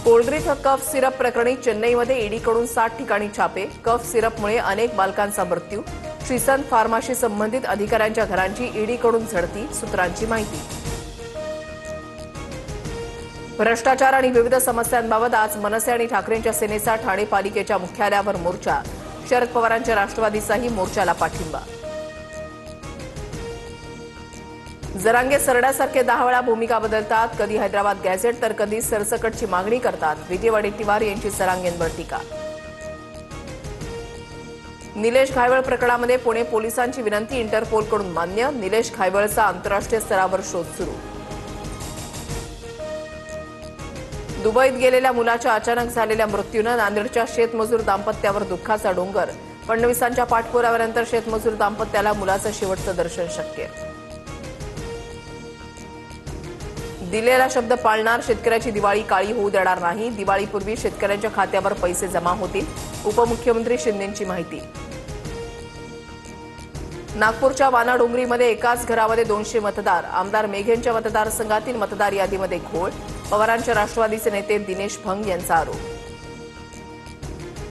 कोळद्रीत cough syrup प्रकरणी चेन्नईमध्ये ईडीकडून 7 ठिकाणी छापे। कफ सिरपमुळे अनेक बालकांचा मृत्यू। श्रीसंत फार्माशी संबंधित अधिकाऱ्यांच्या घरांची ईडीकडून झडती, सूत्रांची माहिती। भ्रष्टाचार आणि विविध समस्यांबाबत आज मनसे आणि ठाकरेंच्या सेनेचा ठाणे पालिकेच्या मुख्यालयावर मोर्चा। शरद पवारांच्या राष्ट्रवादीचाही मोर्चाला पाठिंबा। जरांगे सरड्यासारखे 10 वेळा भूमिका बदलतात, कधी हैदराबाद गॅझेट तर कधी सरसकटची मागणी करतात। विजय वडेट्टीवार यांची सरांगेंवर टीका। निलेश घायवळ प्रकरणामध्ये पुणे पोलिसांची विनंती इंटरपोलकडून मान्य। निलेश घायवळचा आंतरराष्ट्रीय स्तरावर शोध सुरू। दुबईत गेलेल्या मुलाच्या अचानक झालेल्या मृत्यूनं नांदेडच्या शेतमजूर दाम्पत्यावर दुःखाचा डोंगर। फडणवीसांच्या पाठपुराव्यानंतर शेतमजूर दाम्पत्याला मुलाचं शेवटचं दर्शन शक्य। दिलेला शब्द पाळणार, शेतकऱ्याची दिवाळी काळी होऊ देणार नाही। दिवाळीपूर्वी शेतकऱ्यांच्या खात्यावर पैसे जमा होतील, उपमुख्यमंत्री शिंदेंची माहिती। नागपूरच्या वानाडोंगरीमध्ये एकाच घरामध्ये 200 मतदार। आमदार मेघेंच्या मतदारसंघातील मतदार यादीमध्ये घोळ। पवारांच्या राष्ट्रवादीचे नेते दिनेश भंग यांचा आरोप।